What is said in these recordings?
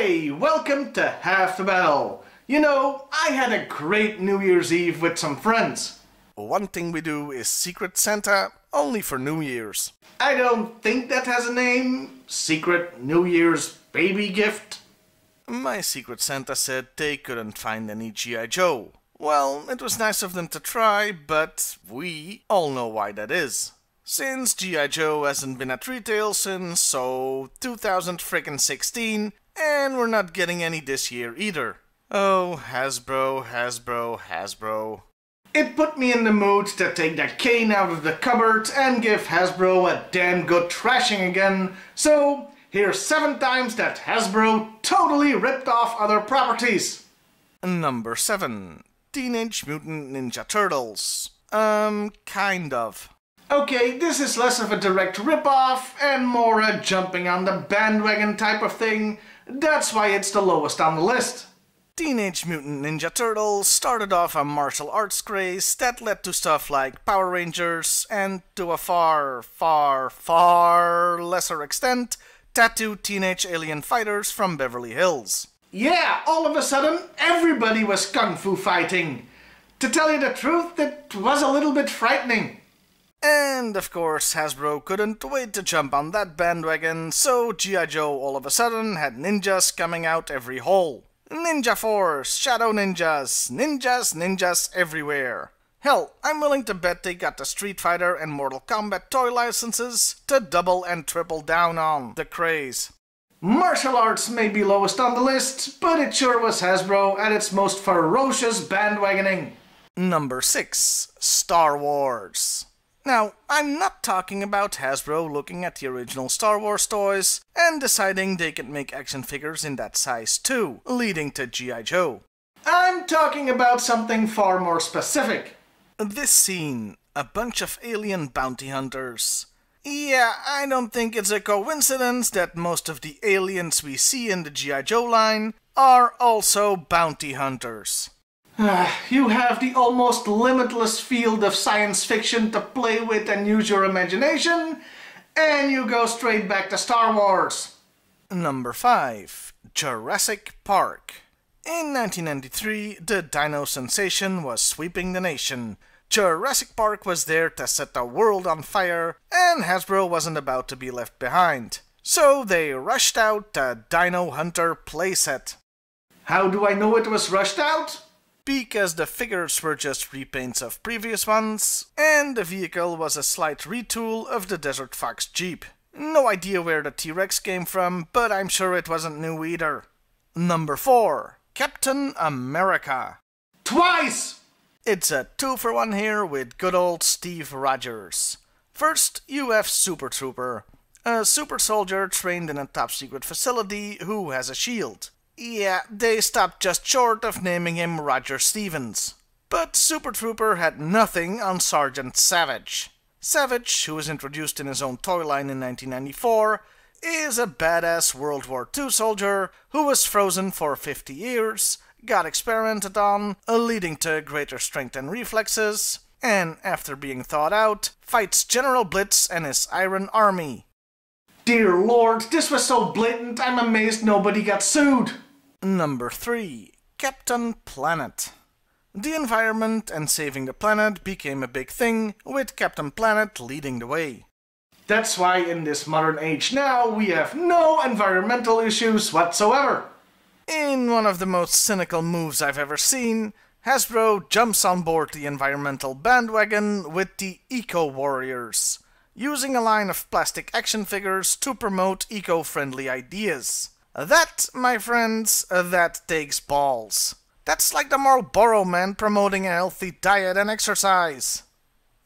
Hey, welcome to Half the Battle. You know, I had a great New Year's Eve with some friends. One thing we do is Secret Santa, only for New Year's. I don't think that has a name. Secret New Year's baby gift. My Secret Santa said they couldn't find any G.I.Joe. Well, it was nice of them to try, but we all know why that is. Since G.I.Joe hasn't been at retail since, 2016, and we're not getting any this year either. Oh, Hasbro, Hasbro, Hasbro. It put me in the mood to take the cane out of the cupboard and give Hasbro a damn good trashing again, so here's 7 times that Hasbro totally ripped off other properties. Number 7. Teenage Mutant Ninja Turtles. Kind of. Okay, this is less of a direct rip-off and more a jumping on the bandwagon type of thing. That's why it's the lowest on the list. Teenage Mutant Ninja Turtles started off a martial arts craze that led to stuff like Power Rangers and, to a far, far, far lesser extent, tattooed teenage alien fighters from Beverly Hills. Yeah, all of a sudden, everybody was kung fu fighting. To tell you the truth, it was a little bit frightening. And of course, Hasbro couldn't wait to jump on that bandwagon, so G.I. Joe all of a sudden had ninjas coming out every hole. Ninja Force, Shadow Ninjas, ninjas everywhere. Hell, I'm willing to bet they got the Street Fighter and Mortal Kombat toy licenses to double and triple down on the craze. Martial arts may be lowest on the list, but it sure was Hasbro at its most ferocious bandwagoning. Number 6. Star Wars. Now, I'm not talking about Hasbro looking at the original Star Wars toys and deciding they could make action figures in that size too, leading to G.I. Joe. I'm talking about something far more specific. This scene, a bunch of alien bounty hunters. Yeah, I don't think it's a coincidence that most of the aliens we see in the G.I. Joe line are also bounty hunters. You have the almost limitless field of science fiction to play with and use your imagination, and you go straight back to Star Wars. Number 5. Jurassic Park. In 1993, the dino sensation was sweeping the nation. Jurassic Park was there to set the world on fire, and Hasbro wasn't about to be left behind. So they rushed out the Dino Hunter playset. How do I know it was rushed out? Because the figures were just repaints of previous ones, and the vehicle was a slight retool of the Desert Fox Jeep. No idea where the T-Rex came from, but I'm sure it wasn't new either. Number 4. Captain America. Twice! It's a 2-for-1 here with good old Steve Rogers. First, you have Super Trooper, a super soldier trained in a top-secret facility who has a shield. Yeah, they stopped just short of naming him Roger Stevens. But Super Trooper had nothing on Sergeant Savage. Savage, who was introduced in his own toy line in 1994, is a badass World War II soldier who was frozen for 50 years, got experimented on, leading to greater strength and reflexes, and after being thawed out, fights General Blitz and his Iron Army. Dear Lord, this was so blatant, I'm amazed nobody got sued. Number 3. Captain Planet. The environment and saving the planet became a big thing, with Captain Planet leading the way. That's why in this modern age now, we have no environmental issues whatsoever. In one of the most cynical moves I've ever seen, Hasbro jumps on board the environmental bandwagon with the Eco Warriors, using a line of plastic action figures to promote eco-friendly ideas. That, my friends, that takes balls. That's like the Marlboro Man promoting a healthy diet and exercise.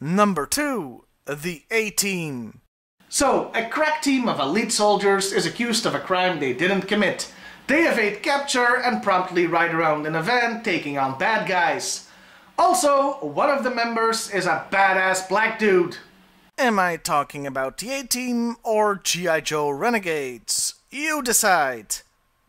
Number 2. The A-Team. So, a crack team of elite soldiers is accused of a crime they didn't commit. They evade capture and promptly ride around in a van taking on bad guys. Also, one of the members is a badass black dude. Am I talking about the A-Team or G.I. Joe Renegades? You decide.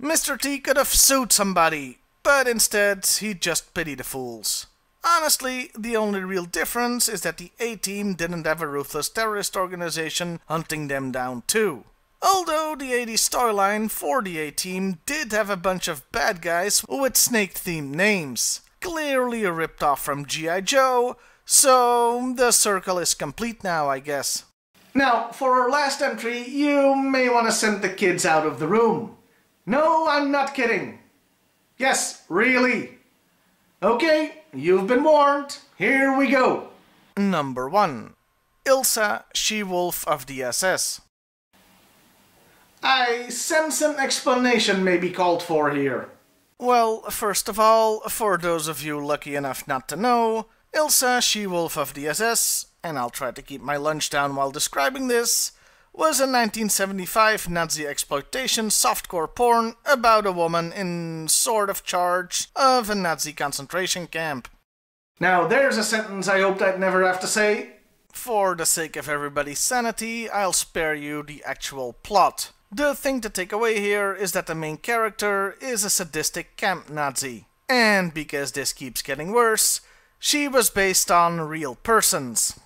Mr. T could have sued somebody, but instead he just pitied the fools. Honestly, the only real difference is that the A-Team didn't have a ruthless terrorist organization hunting them down too. Although the 80s storyline for the A-Team did have a bunch of bad guys with snake-themed names, clearly a ripped-off from G.I.Joe, so the circle is complete now, I guess. Now, for our last entry, you may want to send the kids out of the room. No, I'm not kidding. Yes, really. Okay, you've been warned. Here we go. Number 1. Ilsa, She-Wolf of the SS. I sense an explanation may be called for here. Well, first of all, for those of you lucky enough not to know, Ilsa, She-Wolf of the SS, and I'll try to keep my lunch down while describing this, was a 1975 Nazi exploitation softcore porn about a woman in sort of charge of a Nazi concentration camp. Now there's a sentence I hoped I'd never have to say. For the sake of everybody's sanity, I'll spare you the actual plot. The thing to take away here is that the main character is a sadistic camp Nazi. And because this keeps getting worse, she was based on real persons.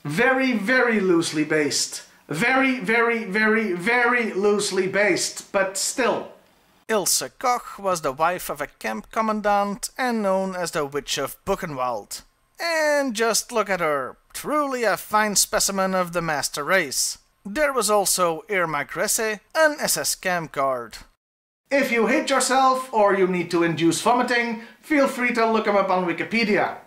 Very, very loosely based. Very, very, very, very loosely based, but still. Ilse Koch was the wife of a camp commandant and known as the Witch of Buchenwald. And just look at her, truly a fine specimen of the master race. There was also Irma Gresse, an SS camp guard. If you hate yourself or you need to induce vomiting, feel free to look them up on Wikipedia.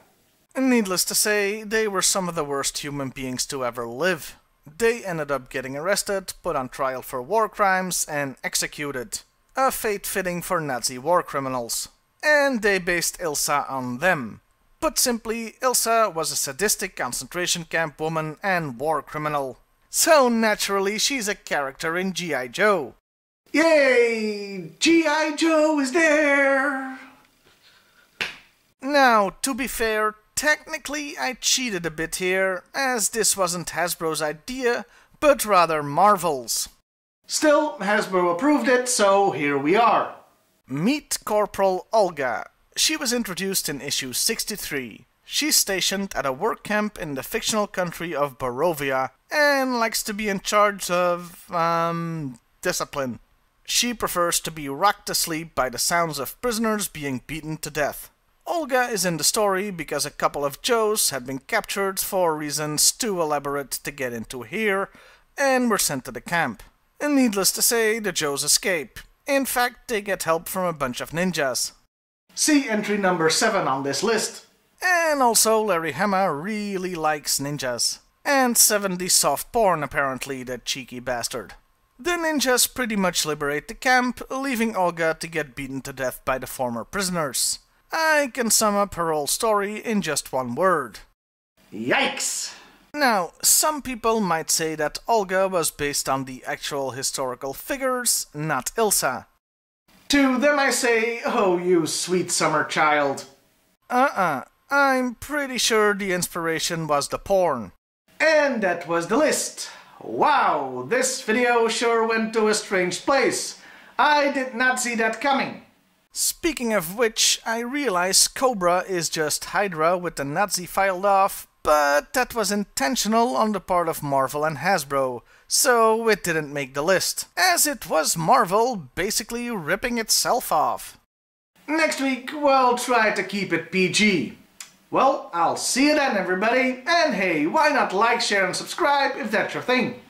Needless to say, they were some of the worst human beings to ever live. They ended up getting arrested, put on trial for war crimes, and executed. A fate fitting for Nazi war criminals. And they based Ilsa on them. Put simply, Ilsa was a sadistic concentration camp woman and war criminal. So naturally, she's a character in G.I.Joe. Yay! G.I. Joe is there! Now, to be fair, technically I cheated a bit here, as this wasn't Hasbro's idea, but rather Marvel's. Still, Hasbro approved it, so here we are. Meet Corporal Olga. She was introduced in issue 63. She's stationed at a work camp in the fictional country of Barovia, and likes to be in charge of, discipline. She prefers to be rocked to sleep by the sounds of prisoners being beaten to death. Olga is in the story because a couple of Joes had been captured for reasons too elaborate to get into here, and were sent to the camp. And needless to say, the Joes escape. In fact, they get help from a bunch of ninjas. See entry number 7 on this list. And also, Larry Hama really likes ninjas. And 70s soft porn, apparently, that cheeky bastard. The ninjas pretty much liberate the camp, leaving Olga to get beaten to death by the former prisoners. I can sum up her whole story in just one word. Yikes! Now, some people might say that Olga was based on the actual historical figures, not Ilsa. To them I say, oh you sweet summer child. I'm pretty sure the inspiration was the porn. And that was the list. Wow, this video sure went to a strange place. I did not see that coming. Speaking of which, I realize Cobra is just Hydra with the Nazi filed off, but that was intentional on the part of Marvel and Hasbro, so it didn't make the list, as it was Marvel basically ripping itself off. Next week, we'll try to keep it PG. Well, I'll see you then, everybody, and hey, why not like, share and subscribe if that's your thing.